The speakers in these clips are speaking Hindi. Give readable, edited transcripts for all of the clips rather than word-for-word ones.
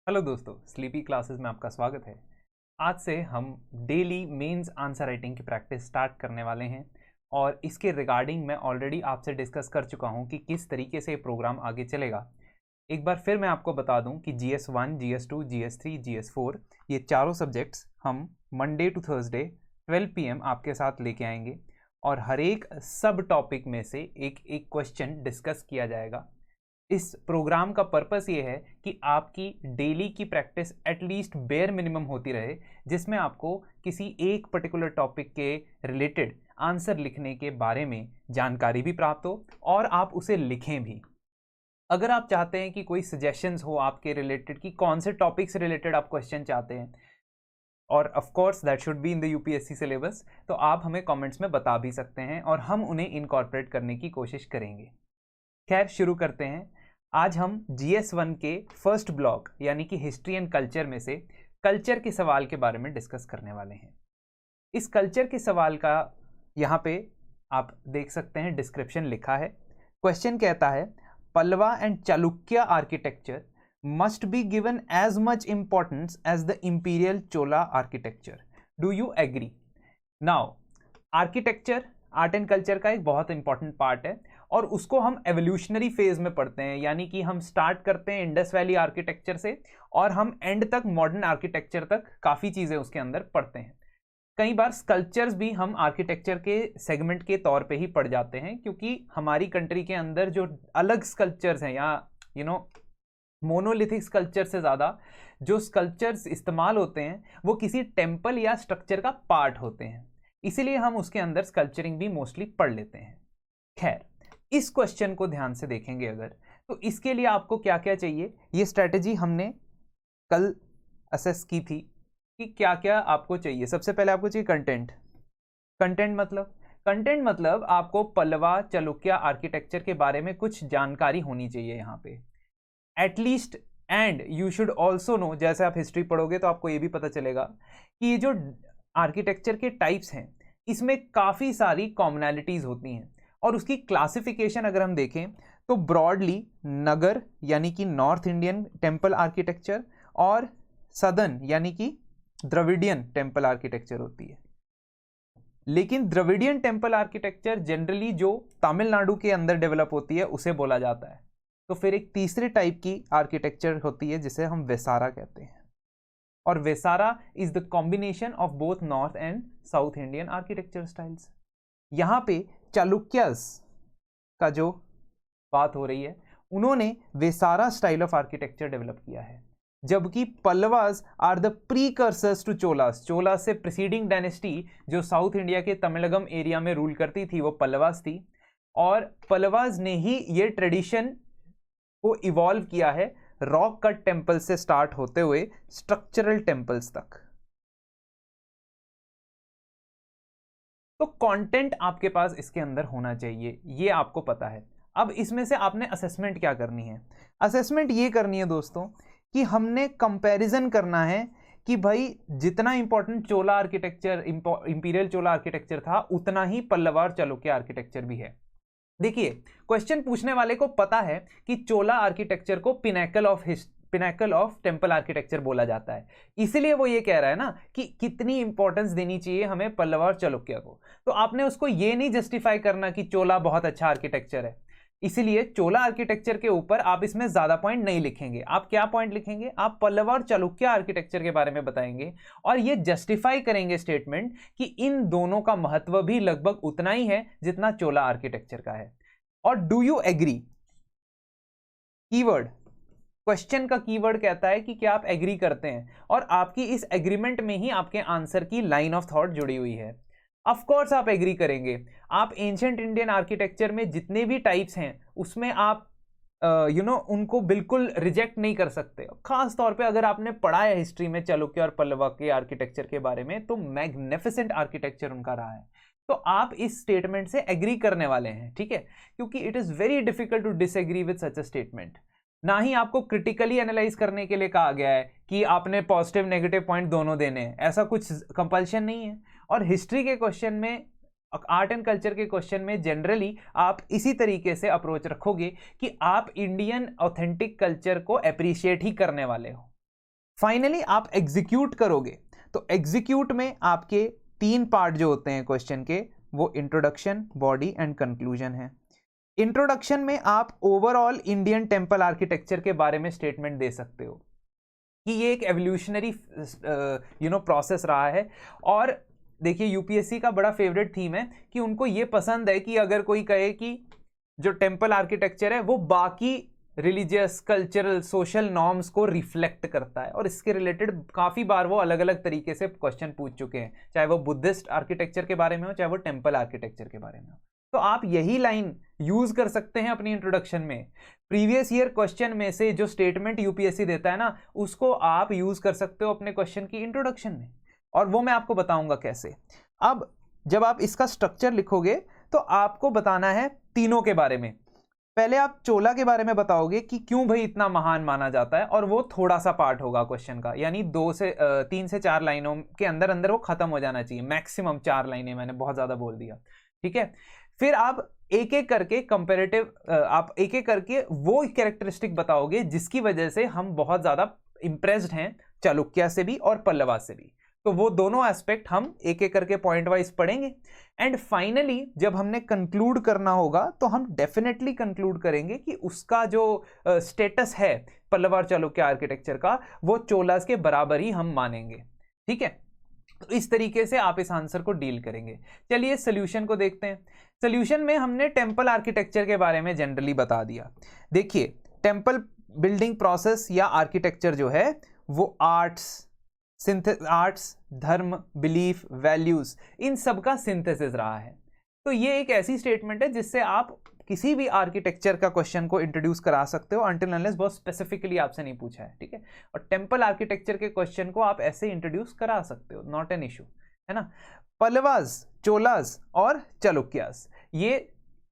हेलो दोस्तों, स्लीपी क्लासेस में आपका स्वागत है। आज से हम डेली मेंस आंसर राइटिंग की प्रैक्टिस स्टार्ट करने वाले हैं और इसके रिगार्डिंग मैं ऑलरेडी आपसे डिस्कस कर चुका हूं कि किस तरीके से ये प्रोग्राम आगे चलेगा। एक बार फिर मैं आपको बता दूं कि GS1, GS2, GS3, GS4 ये चारों सब्जेक्ट्स हम मंडे टू थर्सडे 12 PM आपके साथ लेके आएंगे और हर एक सब टॉपिक में से एक एक क्वेश्चन डिस्कस किया जाएगा। इस प्रोग्राम का पर्पस ये है कि आपकी डेली की प्रैक्टिस एटलीस्ट बेयर मिनिमम होती रहे, जिसमें आपको किसी एक पर्टिकुलर टॉपिक के रिलेटेड आंसर लिखने के बारे में जानकारी भी प्राप्त हो और आप उसे लिखें भी। अगर आप चाहते हैं कि कोई सजेशंस हो आपके रिलेटेड कि कौन से टॉपिक से रिलेटेड आप क्वेश्चन चाहते हैं, और of course that should be in the UPSC syllabus, तो आप हमें कमेंट्स में बता भी सकते हैं और हम उन्हें इनकॉर्पोरेट करने की कोशिश करेंगे। खैर, शुरू करते हैं। आज हम GS1 के फर्स्ट ब्लॉक यानी कि हिस्ट्री एंड कल्चर में से कल्चर के सवाल के बारे में डिस्कस करने वाले हैं। इस कल्चर के सवाल का यहाँ पे आप देख सकते हैं डिस्क्रिप्शन लिखा है। क्वेश्चन कहता है, Pallava and Chalukya architecture must be given as much importance as the imperial Chola architecture. Do you agree? Now, architecture art and culture का एक बहुत इंपॉर्टेंट पार्ट है और उसको हम एवोल्यूशनरी फेज में पढ़ते हैं, यानी कि हम स्टार्ट करते हैं इंडस वैली आर्किटेक्चर से और हम एंड तक मॉडर्न आर्किटेक्चर तक काफ़ी चीज़ें उसके अंदर पढ़ते हैं। कई बार स्कल्पचर्स भी हम आर्किटेक्चर के सेगमेंट के तौर पे ही पढ़ जाते हैं, क्योंकि हमारी कंट्री के अंदर जो अलग स्कल्पचर्स हैं या मोनोलिथिक स्कल्पचर से ज़्यादा जो स्कल्पचर्स इस्तेमाल होते हैं वो किसी टेम्पल या स्ट्रक्चर का पार्ट होते हैं, इसीलिए हम उसके अंदर स्कल्पचरिंग भी मोस्टली पढ़ लेते हैं। खैर, इस क्वेश्चन को ध्यान से देखेंगे अगर, तो इसके लिए आपको क्या क्या चाहिए, ये स्ट्रैटेजी हमने कल असेस की थी कि क्या क्या आपको चाहिए। सबसे पहले आपको चाहिए कंटेंट मतलब आपको पल्लवा चालुक्य आर्किटेक्चर के बारे में कुछ जानकारी होनी चाहिए यहाँ पे at least. And you should also know, जैसे आप हिस्ट्री पढ़ोगे तो आपको ये भी पता चलेगा कि ये जो आर्किटेक्चर के टाइप्स हैं इसमें काफ़ी सारी कॉमनैलिटीज़ होती हैं और उसकी क्लासिफिकेशन अगर हम देखें तो ब्रॉडली नगर यानी कि नॉर्थ इंडियन टेम्पल आर्किटेक्चर और सदर्न यानी कि द्रविडियन टेम्पल आर्किटेक्चर होती है। लेकिन द्रविडियन टेम्पल आर्किटेक्चर जनरली जो तमिलनाडु के अंदर डेवलप होती है उसे बोला जाता है। तो फिर एक तीसरे टाइप की आर्किटेक्चर होती है जिसे हम वेसारा कहते हैं, और Vesara is the combination of both north and south Indian architecture styles. यहाँ पे चालुक्यस का जो बात हो रही है, उन्होंने Vesara style of architecture develop किया है, जबकि Pallavas are the precursors to Cholas. Cholas से प्रीसीडिंग डायनेस्टी जो साउथ इंडिया के तमिलगम एरिया में रूल करती थी वो पल्लवास थी, और पल्लवास ने ही ये ट्रेडिशन को इवॉल्व किया है रॉक कट टेम्पल से स्टार्ट होते हुए स्ट्रक्चरल टेम्पल्स तक। तो कंटेंट आपके पास इसके अंदर होना चाहिए, ये आपको पता है। अब इसमें से आपने असेसमेंट क्या करनी है? असेसमेंट ये करनी है दोस्तों कि हमने कंपैरिजन करना है कि भाई जितना इंपॉर्टेंट चोला आर्किटेक्चर, इंपीरियल चोला आर्किटेक्चर था, उतना ही पल्लवा और चालुक्य आर्किटेक्चर भी है। देखिए, क्वेश्चन पूछने वाले को पता है कि चोला आर्किटेक्चर को पिनेकल ऑफ टेम्पल आर्किटेक्चर बोला जाता है, इसीलिए वो ये कह रहा है ना कि कितनी इंपॉर्टेंस देनी चाहिए हमें पल्लवा और चालुक्य को। तो आपने उसको ये नहीं जस्टिफाई करना कि चोला बहुत अच्छा आर्किटेक्चर है, इसीलिए चोला आर्किटेक्चर के ऊपर आप इसमें ज्यादा पॉइंट नहीं लिखेंगे। आप क्या पॉइंट लिखेंगे? आप पल्लवा और चालुक्य आर्किटेक्चर के बारे में बताएंगे और ये जस्टिफाई करेंगे स्टेटमेंट कि इन दोनों का महत्व भी लगभग उतना ही है जितना चोला आर्किटेक्चर का है। और do you agree, keyword, question का कीवर्ड कहता है कि क्या आप एग्री करते हैं, और आपकी इस एग्रीमेंट में ही आपके आंसर की लाइन ऑफ थॉट जुड़ी हुई है। ऑफ कोर्स आप एग्री करेंगे। आप एंशिएंट इंडियन आर्किटेक्चर में जितने भी टाइप्स हैं उसमें आप उनको बिल्कुल रिजेक्ट नहीं कर सकते। खास तौर पे अगर आपने पढ़ा है हिस्ट्री में चालुक्य और पल्लवा के आर्किटेक्चर के बारे में, तो मैग्निफिसेंट आर्किटेक्चर उनका रहा है। तो आप इस स्टेटमेंट से एग्री करने वाले हैं, ठीक है, क्योंकि it is very difficult to disagree with such a statement. ना ही आपको क्रिटिकली एनालाइज करने के लिए कहा गया है कि आपने पॉजिटिव नेगेटिव पॉइंट दोनों देने हैं, ऐसा कुछ कंपल्शन नहीं है। और हिस्ट्री के क्वेश्चन में, आर्ट एंड कल्चर के क्वेश्चन में जनरली आप इसी तरीके से अप्रोच रखोगे कि आप इंडियन ऑथेंटिक कल्चर को अप्रिशिएट ही करने वाले हो। फाइनली आप एग्जीक्यूट करोगे, तो एग्जीक्यूट में आपके 3 पार्ट जो होते हैं क्वेश्चन के, वो इंट्रोडक्शन, बॉडी एंड कंक्लूजन है। इंट्रोडक्शन में आप ओवरऑल इंडियन टेम्पल आर्किटेक्चर के बारे में स्टेटमेंट दे सकते हो कि ये एक एवोल्यूशनरी प्रोसेस रहा है। और देखिए यूपीएससी का बड़ा फेवरेट थीम है कि उनको ये पसंद है कि अगर कोई कहे कि जो टेम्पल आर्किटेक्चर है वो बाकी रिलीजियस, कल्चरल, सोशल नॉर्म्स को रिफ्लेक्ट करता है, और इसके रिलेटेड काफ़ी बार वो अलग अलग तरीके से क्वेश्चन पूछ चुके हैं, चाहे वो बुद्धिस्ट आर्किटेक्चर के बारे में हो, चाहे वो टेम्पल आर्किटेक्चर के बारे में हो। तो आप यही लाइन यूज कर सकते हैं अपनी इंट्रोडक्शन में। प्रीवियस ईयर क्वेश्चन में से जो स्टेटमेंट यूपीएससी देता है ना, उसको आप यूज कर सकते हो अपने क्वेश्चन की इंट्रोडक्शन में, और वो मैं आपको बताऊंगा कैसे। अब जब आप इसका स्ट्रक्चर लिखोगे तो आपको बताना है तीनों के बारे में। पहले आप चोला के बारे में बताओगे कि क्यों भाई इतना महान माना जाता है, और वो थोड़ा सा पार्ट होगा क्वेश्चन का, यानी 3 से 4 लाइनों के अंदर अंदर वो खत्म हो जाना चाहिए, मैक्सिमम 4 लाइनें, मैंने बहुत ज्यादा बोल दिया, ठीक है। फिर आप एक एक करके कंपैरेटिव, आप एक एक करके वो कैरेक्टरिस्टिक बताओगे जिसकी वजह से हम बहुत ज्यादा इंप्रेस्ड हैं चालुक्य से भी और पल्लवा से भी। तो वो दोनों एस्पेक्ट हम एक एक करके पॉइंट वाइज पढ़ेंगे, एंड फाइनली जब हमने कंक्लूड करना होगा तो हम डेफिनेटली कंक्लूड करेंगे कि उसका जो स्टेटस है पल्लव और चालुक्य आर्किटेक्चर का, वो चोलास के बराबर ही हम मानेंगे, ठीक है। तो इस तरीके से आप इस आंसर को डील करेंगे। चलिए सोल्यूशन को देखते हैं। सोल्यूशन में हमने टेम्पल आर्किटेक्चर के बारे में जनरली बता दिया। देखिए, टेम्पल बिल्डिंग प्रोसेस या आर्किटेक्चर जो है वो आर्ट्स, धर्म, बिलीफ, वैल्यूज, इन सब का सिंथेसिस रहा है। तो ये एक ऐसी स्टेटमेंट है जिससे आप किसी भी आर्किटेक्चर का क्वेश्चन को इंट्रोड्यूस करा सकते हो, अनटिल अनलेस बहुत स्पेसिफिकली आपसे नहीं पूछा है, ठीक है। और टेम्पल आर्किटेक्चर के क्वेश्चन को आप ऐसे इंट्रोड्यूस करा सकते हो, नॉट एन इशू, है ना। पल्लवास, चोलास और चालुक्यास, ये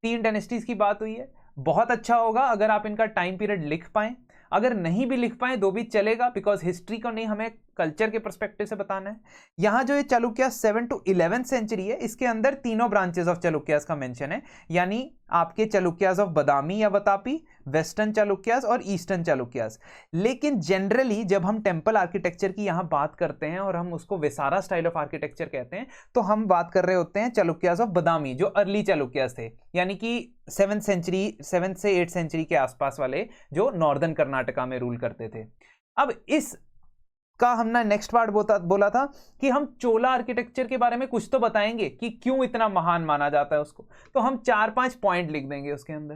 3 डायनेस्टीज की बात हुई है। बहुत अच्छा होगा अगर आप इनका टाइम पीरियड लिख पाएं, अगर नहीं भी लिख पाए तो भी चलेगा, बिकॉज हिस्ट्री को नहीं, हमें कल्चर के पर्सपेक्टिव से बताना है। यहां जो ये चालुक्य 7 to 11th सेंचुरी है, इसके अंदर तीनों ब्रांचेस ऑफ चालुक्यास का मेंशन है, यानी आपके चालुक्यास ऑफ बादामी या वतापी, वेस्टर्न चालुक्यास और ईस्टर्न चालुक्यास। लेकिन जनरली जब हम टेम्पल आर्किटेक्चर की यहां बात करते हैं और हम उसको विसारा स्टाइल ऑफ आर्किटेक्चर कहते हैं, तो हम बात कर रहे होते हैं चालुक्यास ऑफ बादामी, जो अर्ली चालुक्यास थे, यानी कि 7th से 8th सेंचुरी के आसपास वाले, जो नॉर्दर्न कर्नाटका में रूल करते थे। अब इस का हमने नेक्स्ट पार्ट बोला था कि हम चोला आर्किटेक्चर के बारे में कुछ तो बताएंगे कि क्यों इतना महान माना जाता है उसको। तो हम 4-5 पॉइंट लिख देंगे उसके अंदर,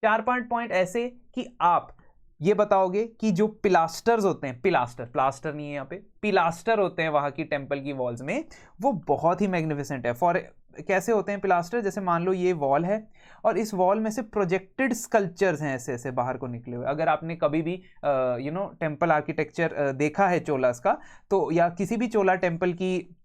4-5 पॉइंट ऐसे कि आप ये बताओगे कि जो पिलास्टर्स होते हैं, प्लास्टर नहीं है यहाँ पे, पिलास्टर होते हैं वहां की टेम्पल की वॉल्स में, वो बहुत ही मैग्निफिसेंट है। कैसे होते हैं पिलास्टर? जैसे मान लो ये वॉल है और इस वॉल में से प्रोजेक्टेड स्कल्पचर्स हैं ऐसे ऐसे बाहर को निकले हुए। अगर आपने कभी भी टेम्पल आर्किटेक्चर देखा है चोलास का, तो या किसी भी चोला टेम्पल की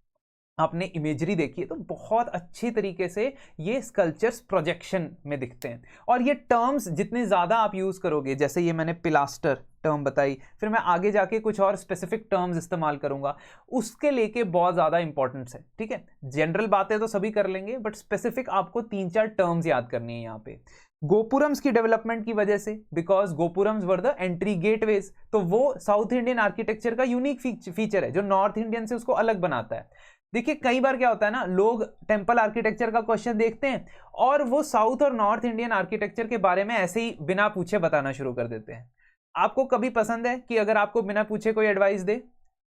आपने इमेजरी देखी है, तो बहुत अच्छी तरीके से ये स्कल्पचर्स प्रोजेक्शन में दिखते हैं। और ये टर्म्स जितने ज़्यादा आप यूज़ करोगे, जैसे ये मैंने पिलास्टर टर्म बताई, फिर मैं आगे जाके कुछ और स्पेसिफिक टर्म्स इस्तेमाल करूंगा, उसके लेके बहुत ज़्यादा इंपॉर्टेंस है, ठीक है। जनरल बातें तो सभी कर लेंगे, बट स्पेसिफिक आपको 3-4 टर्म्स याद करनी है यहाँ पे। गोपुरम्स की डेवलपमेंट की वजह से, because gopurams were the entry gateways, तो वो साउथ इंडियन आर्किटेक्चर का यूनिक फीचर है जो नॉर्थ इंडियन से उसको अलग बनाता है। देखिए कई बार क्या होता है ना, लोग टेम्पल आर्किटेक्चर का क्वेश्चन देखते हैं और वो साउथ और नॉर्थ इंडियन आर्किटेक्चर के बारे में ऐसे ही बिना पूछे बताना शुरू कर देते हैं। आपको कभी पसंद है कि अगर आपको बिना पूछे कोई advice they?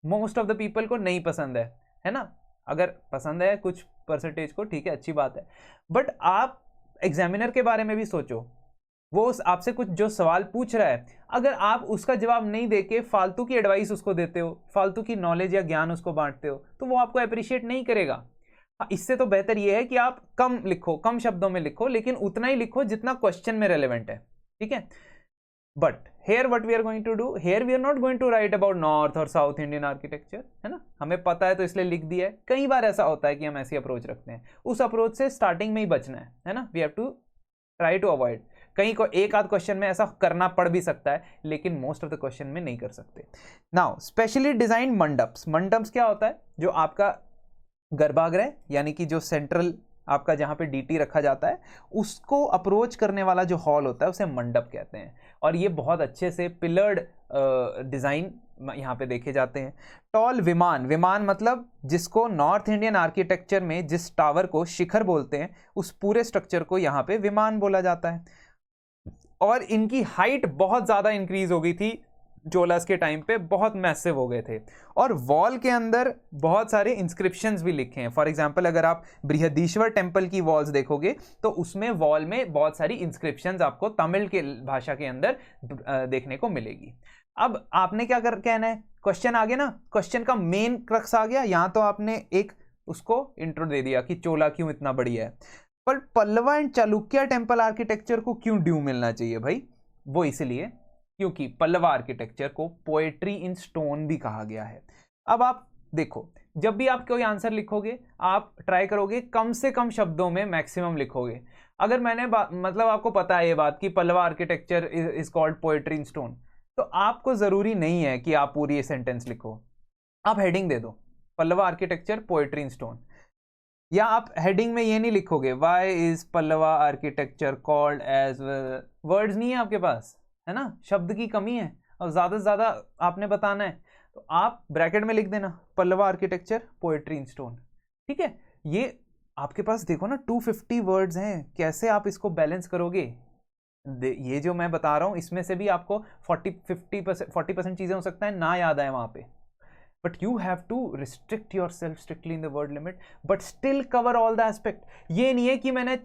Most of the people को नहीं पसंद है ना। अगर पसंद है कुछ परसेंटेज को, ठीक है, अच्छी बात है, बट आप एग्जामिनर के बारे में भी सोचो। वो आपसे कुछ जो सवाल पूछ रहा है, अगर आप उसका जवाब नहीं देके फालतू की एडवाइस उसको देते हो, फालतू की नॉलेज या ज्ञान उसको बांटते हो, तो वो आपको अप्रिशिएट नहीं करेगा। इससे तो बेहतर ये है कि आप कम लिखो, कम शब्दों में लिखो, लेकिन उतना ही लिखो जितना क्वेश्चन में रेलेवेंट है, ठीक है। But here what we are going to do, here we are not going to write about north और साउथ इंडियन आर्किटेक्चर, है ना। हमें पता है तो इसलिए लिख दिया है। कई बार ऐसा होता है कि हम ऐसी अप्रोच रखते हैं, उस अप्रोच से स्टार्टिंग में ही बचना है ना। We have to try to avoid. कहीं को एक आध क्वेश्चन में ऐसा करना पड़ भी सकता है, लेकिन मोस्ट ऑफ द क्वेश्चन में नहीं कर सकते। Now specially design mandaps. Mandaps क्या होता है? जो आपका गर्भागृह, यानी कि जो सेंट्रल आपका जहां पे डीटी रखा जाता है, उसको अप्रोच करने वाला जो हॉल होता है उसे मंडप कहते हैं। और ये बहुत अच्छे से पिलर्ड डिजाइन यहाँ पे देखे जाते हैं। टॉल विमान, विमान मतलब जिसको नॉर्थ इंडियन आर्किटेक्चर में जिस टावर को शिखर बोलते हैं उस पूरे स्ट्रक्चर को यहाँ पे विमान बोला जाता है। और इनकी हाइट बहुत ज़्यादा इंक्रीज हो गई थी चोलास के टाइम पे, बहुत मैसिव हो गए थे। और वॉल के अंदर बहुत सारे इंस्क्रिप्शंस भी लिखे हैं। फॉर एग्जांपल अगर आप बृहदीश्वर टेम्पल की वॉल्स देखोगे तो उसमें वॉल में बहुत सारी इंस्क्रिप्शंस आपको तमिल के भाषा के अंदर देखने को मिलेगी। अब आपने क्या कहना है, क्वेश्चन आ गया ना, क्वेश्चन का मेन क्रक्स आ गया। यहाँ तो आपने एक उसको इंट्रो दे दिया कि चोला क्यों इतना बढ़िया है, पर Pallava and Chalukya temple architecture को क्यों ड्यू मिलना चाहिए भाई? वो इसलिए क्योंकि पल्लवा आर्किटेक्चर को पोएट्री इन स्टोन भी कहा गया है। अब आप देखो, जब भी आप कोई आंसर लिखोगे आप ट्राई करोगे कम से कम शब्दों में मैक्सिमम लिखोगे। अगर मैंने मतलब आपको पता है ये बात कि Pallava architecture is called poetry in stone, तो आपको जरूरी नहीं है कि आप पूरी ये सेंटेंस लिखो। आप हेडिंग दे दो Pallava architecture poetry in stone, या आप हेडिंग में ये नहीं लिखोगे why is Pallava architecture called as, words नहीं है आपके पास, है ना, शब्द की कमी है और ज्यादा से ज्यादा आपने बताना है, तो आप ब्रैकेट में लिख देना Pallava architecture poetry in stone. ठीक है, ये आपके पास देखो ना 250 वर्ड्स हैं, कैसे आप इसको बैलेंस करोगे? ये जो मैं बता रहा हूं इसमें से भी आपको 40% चीजें हो सकता है ना याद आए वहां पे, but you have to restrict yourself strictly in the word limit but still cover all the aspect। ये नहीं है कि मैंने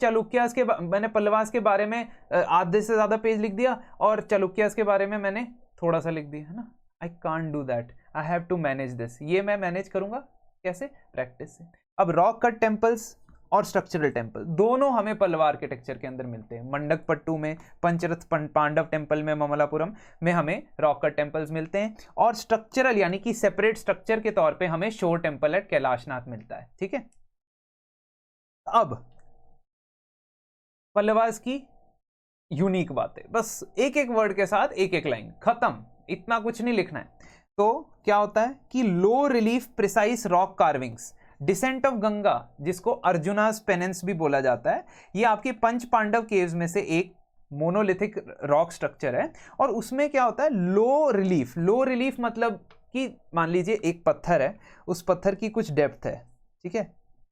मैंने पल्लवास के बारे में आधे से ज्यादा पेज लिख दिया और चालुक्यास के बारे में मैंने थोड़ा सा लिख दिया, है ना। I can't do that, I have to manage this। ये मैं मैनेज करूंगा कैसे? प्रैक्टिस से। अब रॉक कट टेम्पल्स और स्ट्रक्चरल टेम्पल दोनों हमें पल्लवा आर्किटेक्चर के अंदर मिलते हैं। मंडकपट्टू में, पंचरथ पांडव टेम्पल में, ममलापुरम में हमें रॉक कट टेम्पल्स मिलते हैं, और स्ट्रक्चरल यानी कि सेपरेट स्ट्रक्चर के तौर पे हमें शोर टेम्पल एट कैलाशनाथ मिलता है। ठीक है, अब पल्लवास की यूनिक बातें, बस एक एक वर्ड के साथ एक एक लाइन, खत्म, इतना कुछ नहीं लिखना है। तो क्या होता है कि low relief precise rock carvings, descent of Ganga जिसको अर्जुनास पेनेंस भी बोला जाता है, ये आपके पंच पांडव केव्स में से एक मोनोलिथिक रॉक स्ट्रक्चर है। और उसमें क्या होता है, लो रिलीफ। लो रिलीफ मतलब कि मान लीजिए एक पत्थर है, उस पत्थर की कुछ डेप्थ है, ठीक है,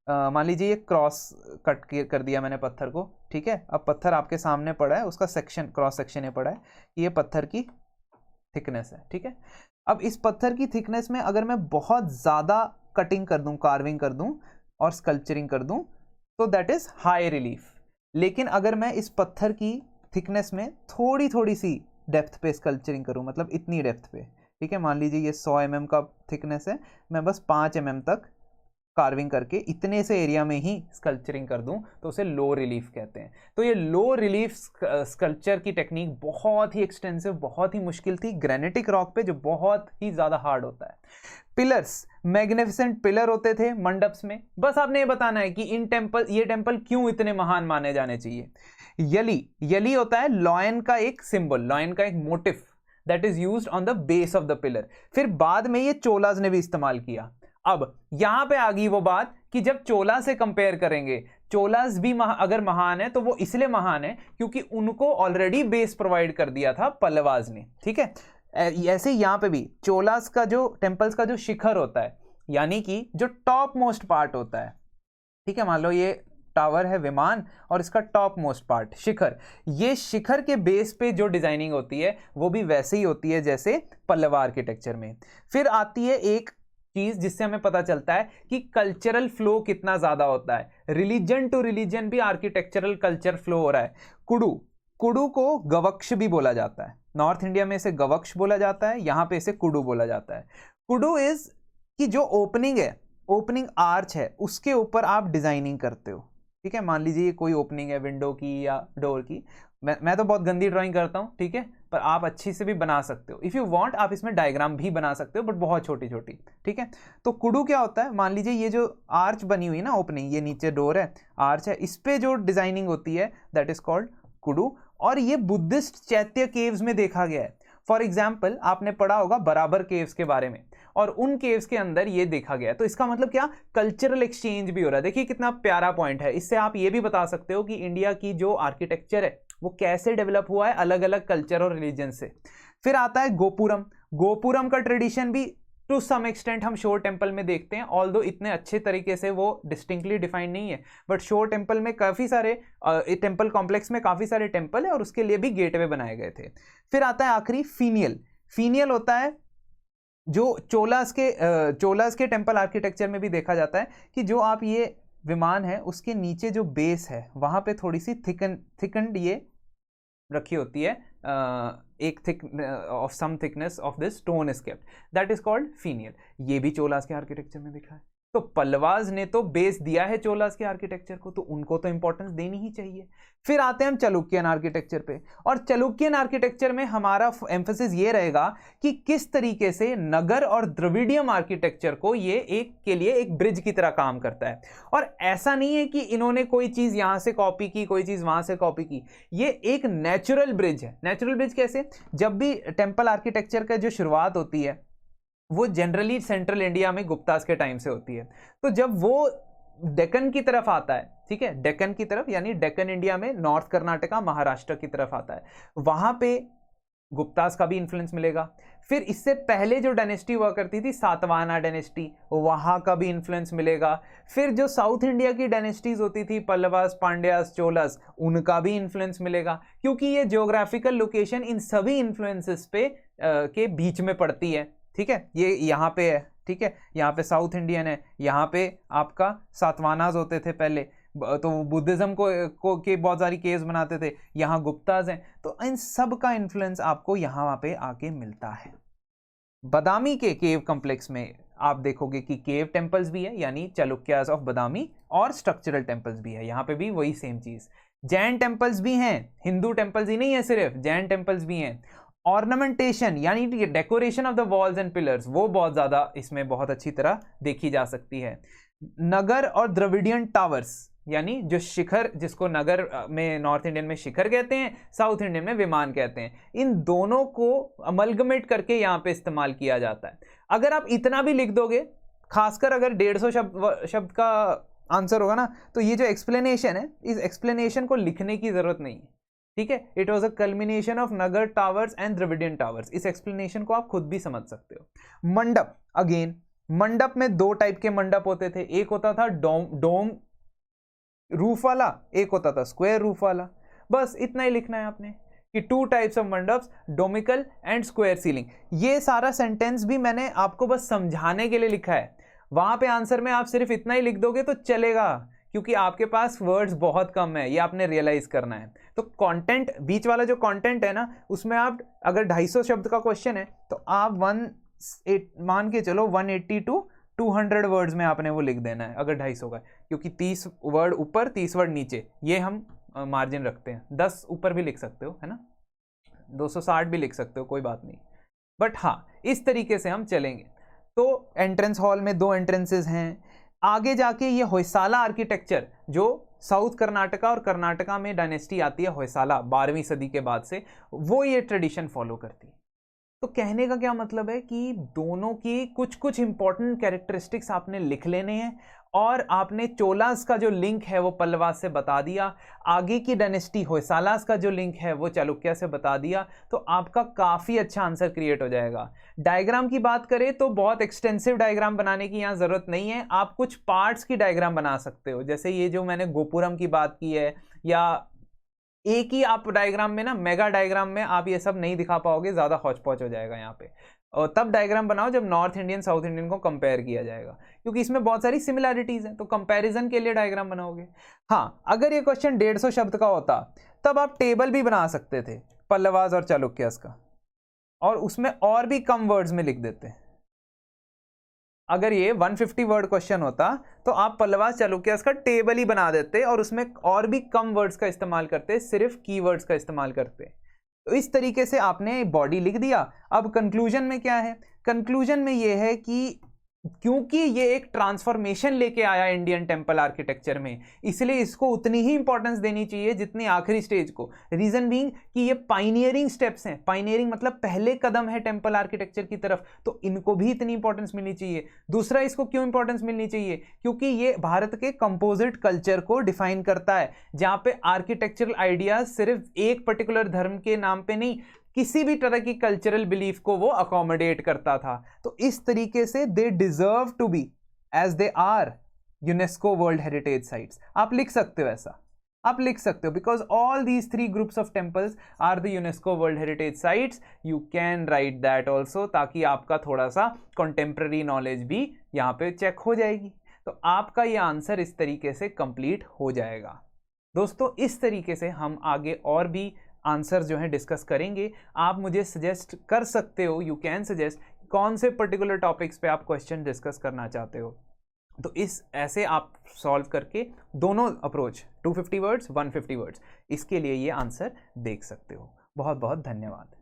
मान लीजिए ये क्रॉस कट कर दिया मैंने पत्थर को, ठीक है। अब पत्थर आपके सामने पड़ा है, उसका सेक्शन, क्रॉस सेक्शन ये पड़ा है, ये पत्थर की थिकनेस है, ठीक है। अब इस पत्थर की थिकनेस में अगर मैं बहुत ज़्यादा कटिंग कर दूं, कार्विंग कर दूं और स्कल्पचरिंग कर दूं तो दैट इज हाई रिलीफ। लेकिन अगर मैं इस पत्थर की थिकनेस में थोड़ी थोड़ी सी डेप्थ पे स्कल्पचरिंग करूं, मतलब इतनी डेप्थ पे, ठीक है, मान लीजिए ये 100 mm का थिकनेस है, मैं बस 5 mm तक कार्विंग करके इतने से एरिया में ही स्कल्पचरिंग कर दूं तो उसे लो रिलीफ कहते हैं। तो ये लो रिलीफ स्कल्पचर की टेक्निक बहुत ही एक्सटेंसिव, बहुत ही मुश्किल थी ग्रेनिटिक रॉक पे, जो बहुत ही ज़्यादा हार्ड होता है। पिलर्स, मैग्निफिसेंट पिलर होते थे मंडप्स में। बस आपने ये बताना है कि ये टेम्पल क्यों इतने महान माने जाने चाहिए। यली होता है लॉयन का एक सिंबल, लॉयन का एक motif that is used on the base of the pillar. फिर बाद में ये चोलाज ने भी इस्तेमाल किया। अब यहां पे आ गई वो बात कि जब चोला से कंपेयर करेंगे, चोलास भी अगर महान है तो वो इसलिए महान है क्योंकि उनको ऑलरेडी बेस प्रोवाइड कर दिया था पल्लवास ने, ठीक है। ऐसे यहां पे भी चोलास का जो टेम्पल्स का जो शिखर होता है, यानी कि जो टॉप मोस्ट पार्ट होता है, ठीक है, मान लो ये टावर है विमान और इसका टॉप मोस्ट पार्ट शिखर, ये शिखर के बेस पे जो डिजाइनिंग होती है वो भी वैसे ही होती है जैसे पल्लवा आर्किटेक्चर में। फिर आती है एक चीज जिससे हमें पता चलता है कि कल्चरल फ्लो कितना ज्यादा होता है। रिलीजन टू रिलीजन भी आर्किटेक्चरल कल्चर फ्लो हो रहा है। कुडू को गवक्ष भी बोला जाता है, नॉर्थ इंडिया में इसे गवक्ष बोला जाता है, यहां पे इसे कुडू बोला जाता है। कुडू इज कि जो ओपनिंग है, ओपनिंग आर्च है, उसके ऊपर आप डिजाइनिंग करते हो, ठीक है। मान लीजिए कोई ओपनिंग है विंडो की या डोर की, मैं तो बहुत गंदी ड्राइंग करता हूँ, ठीक है, पर आप अच्छी से भी बना सकते हो। इफ़ यू वांट आप इसमें डायग्राम भी बना सकते हो, बट बहुत छोटी छोटी, ठीक है। तो कुडू क्या होता है, मान लीजिए ये जो आर्च बनी हुई है ना, ओपनिंग, ये नीचे डोर है, आर्च है, इस पे जो डिजाइनिंग होती है दैट इज कॉल्ड कुडू। और ये बुद्धिस्ट चैत्य केव्स में देखा गया है। फॉर एग्जाम्पल आपने पढ़ा होगा बराबर केव्स के बारे में, और उन केव्स के अंदर ये देखा गया है। तो इसका मतलब क्या, कल्चरल एक्सचेंज भी हो रहा है। देखिए कितना प्यारा पॉइंट है। इससे आप ये भी बता सकते हो कि इंडिया की जो आर्किटेक्चर है वो कैसे डेवलप हुआ है अलग अलग कल्चर और रिलीजन से। फिर आता है गोपुरम। गोपुरम का ट्रेडिशन भी टू सम एक्सटेंट हम शोर टेम्पल में देखते हैं, ऑल्दो इतने अच्छे तरीके से वो डिस्टिंक्टली डिफाइंड नहीं है, बट शोर टेम्पल में काफ़ी सारे टेम्पल कॉम्प्लेक्स में काफ़ी सारे टेम्पल है और उसके लिए भी गेटवे बनाए गए थे। फिर आता है आखिरी फीनियल। फीनियल होता है जो चोलास के टेम्पल आर्किटेक्चर में भी देखा जाता है कि जो आप ये विमान है उसके नीचे जो बेस है वहाँ पे थोड़ी सी थिकंड ये रखी होती है, एक thick of some thickness of this stone is kept, that is called finial. ये भी चोलास के आर्किटेक्चर में दिखा है। तो पल्लवास ने तो बेस दिया है चोलास के आर्किटेक्चर को, तो उनको तो इंपॉर्टेंस देनी ही चाहिए। फिर आते हैं हम चालुक्यन आर्किटेक्चर पे, और चालुक्यन आर्किटेक्चर में हमारा एम्फेसिस ये रहेगा कि किस तरीके से नगर और द्रविडियम आर्किटेक्चर को ये के लिए एक ब्रिज की तरह काम करता है। और ऐसा नहीं है कि इन्होंने कोई चीज यहां से कॉपी की, कोई चीज वहां से कॉपी की, ये एक नेचुरल ब्रिज है। नेचुरल ब्रिज कैसे? जब भी टेम्पल आर्किटेक्चर का जो शुरुआत होती है वो जनरली सेंट्रल इंडिया में गुप्तास के टाइम से होती है। तो जब वो डेक्कन की तरफ आता है, ठीक है, डेक्कन की तरफ यानी डेक्कन इंडिया में नॉर्थ कर्नाटका महाराष्ट्र की तरफ आता है, वहां पे गुप्तास का भी इन्फ्लुएंस मिलेगा। फिर इससे पहले जो डायनेस्टी हुआ करती थी सातवाहना डायनेस्टी, वहां का भी इन्फ्लुएंस मिलेगा। फिर जो साउथ इंडिया की डायनेस्टीज होती थी पल्लवास, पांड्यास, चोलास, उनका भी इन्फ्लुएंस मिलेगा, क्योंकि ये ज्योग्राफिकल लोकेशन इन सभी इन्फ्लुएंसेस पे के बीच में पड़ती है। ठीक है, ये यहाँ पे है, ठीक है, यहाँ पे साउथ इंडियन है, यहाँ पे आपका सातवानास होते थे पहले, तो बुद्धिज्म को के बहुत सारी केव्स बनाते थे, यहाँ गुप्ताज हैं, तो इन सब का इन्फ्लुएंस आपको यहाँ पे आके मिलता है। बदामी के केव कॉम्प्लेक्स में आप देखोगे कि केव टेम्पल्स भी है, यानी चालुक्यास ऑफ बदामी, और स्ट्रक्चरल टेम्पल्स भी है, यहाँ पे भी वही सेम चीज। जैन टेम्पल्स भी हैं, हिंदू टेम्पल्स ही नहीं है सिर्फ, जैन टेम्पल्स भी हैं। ऑर्नामेंटेशन यानी decoration of the walls and pillars, वो बहुत ज्यादा इसमें बहुत अच्छी तरह देखी जा सकती है। नगर और द्रविडियन टावर्स, यानी जो शिखर, जिसको नगर में नॉर्थ इंडियन में शिखर कहते हैं, साउथ इंडियन में विमान कहते हैं, इन दोनों को अमलगमेट करके यहाँ पे इस्तेमाल किया जाता है। अगर आप इतना भी लिख दोगे, खासकर अगर 150 शब्द का आंसर होगा ना, तो ये जो एक्सप्लेनेशन है, इस एक्सप्लेनेशन को लिखने की जरूरत नहीं है, ठीक है। It was a culmination of Nagar towers and Dravidian towers. इस एक्सप्लेनेशन को आप खुद भी समझ सकते हो। मंडप, अगेन मंडप में दो टाइप के मंडप होते थे, एक होता था डोम रूफ वाला, एक होता था स्क्वायर रूफ वाला। बस इतना ही लिखना है आपने कि 2 types of mandaps, domical and square ceiling. ये सारा सेंटेंस भी मैंने आपको बस समझाने के लिए लिखा है, वहां पे आंसर में आप सिर्फ इतना ही लिख दोगे तो चलेगा, क्योंकि आपके पास वर्ड्स बहुत कम है, ये आपने रियलाइज करना है। तो कंटेंट, बीच वाला जो कंटेंट है ना, उसमें आप अगर 250 शब्द का क्वेश्चन है तो आप मान के चलो 180 to 200 वर्ड्स में आपने वो लिख देना है, अगर 250 का, क्योंकि 30 वर्ड ऊपर 30 वर्ड नीचे, ये हम मार्जिन रखते हैं। 10 ऊपर भी लिख सकते हो, है ना, 260 भी लिख सकते हो, कोई बात नहीं, बट हाँ इस तरीके से हम चलेंगे। तो एंट्रेंस हॉल में 2 एंट्रेंसेस हैं। आगे जाके ये होयसाला आर्किटेक्चर, जो साउथ कर्नाटका और कर्नाटका में डायनेस्टी आती है होयसाला 12वीं सदी के बाद से, वो ये ट्रेडिशन फॉलो करती है। तो कहने का क्या मतलब है कि दोनों की कुछ कुछ इंपॉर्टेंट कैरेक्टरिस्टिक्स आपने लिख लेने हैं, और आपने चोलास का जो लिंक है वो पल्लवास से बता दिया, आगे की डायनेस्टी होयसालास का जो लिंक है वो चालुक्य से बता दिया, तो आपका काफ़ी अच्छा आंसर क्रिएट हो जाएगा। डायग्राम की बात करें तो बहुत एक्सटेंसिव डायग्राम बनाने की यहाँ ज़रूरत नहीं है, आप कुछ पार्ट्स की डायग्राम बना सकते हो, जैसे ये जो मैंने गोपुरम की बात की है, या एक ही आप डायग्राम में ना, मेगा डायग्राम में आप ये सब नहीं दिखा पाओगे, ज़्यादा हौच पौच हो जाएगा यहाँ पे। और तब डायग्राम बनाओ जब नॉर्थ इंडियन साउथ इंडियन को कंपेयर किया जाएगा, क्योंकि इसमें बहुत सारी सिमिलैरिटीज हैं, तो कंपैरिजन के लिए डायग्राम बनाओगे। हाँ, अगर ये क्वेश्चन 150 शब्द का होता तब आप टेबल भी बना सकते थे पल्लवास और चालुक्यास का, और उसमें और भी कम वर्ड्स में लिख देते। अगर ये 150 वर्ड क्वेश्चन होता तो आप पल्लवास चालुक्यास का टेबल ही बना देते और उसमें और भी कम वर्ड्स का इस्तेमाल करते, सिर्फ कीवर्ड्स का इस्तेमाल करते। तो इस तरीके से आपने बॉडी लिख दिया। अब कंक्लूजन में क्या है? कंक्लूजन में ये है कि क्योंकि ये एक ट्रांसफॉर्मेशन लेके आया इंडियन टेम्पल आर्किटेक्चर में, इसलिए इसको उतनी ही इंपॉर्टेंस देनी चाहिए जितनी आखिरी स्टेज को। रीजन बीइंग कि ये पाइनियरिंग स्टेप्स हैं, पाइनियरिंग मतलब पहले कदम है टेम्पल आर्किटेक्चर की तरफ, तो इनको भी इतनी इंपॉर्टेंस मिलनी चाहिए। दूसरा, इसको क्यों इंपॉर्टेंस मिलनी चाहिए? क्योंकि ये भारत के कंपोजिट कल्चर को डिफाइन करता है, जहां पे आर्किटेक्चरल आइडियाज सिर्फ एक पर्टिकुलर धर्म के नाम पे नहीं, किसी भी तरह की कल्चरल बिलीफ को वो अकोमोडेट करता था। तो इस तरीके से they deserve to be as they are UNESCO world heritage sites. आप लिख सकते हो, ऐसा आप लिख सकते हो, because all these 3 groups of temples are the UNESCO world heritage sites. You can write that also, ताकि आपका थोड़ा सा कॉन्टेम्प्ररी नॉलेज भी यहाँ पे चेक हो जाएगी। तो आपका ये आंसर इस तरीके से कंप्लीट हो जाएगा। दोस्तों इस तरीके से हम आगे और भी आंसर जो है डिस्कस करेंगे। आप मुझे सजेस्ट कर सकते हो, यू कैन सजेस्ट कौन से पर्टिकुलर टॉपिक्स पे आप क्वेश्चन डिस्कस करना चाहते हो। तो इस ऐसे आप सॉल्व करके दोनों अप्रोच 250 वर्ड्स 150 वर्ड्स, इसके लिए ये आंसर देख सकते हो। बहुत बहुत धन्यवाद।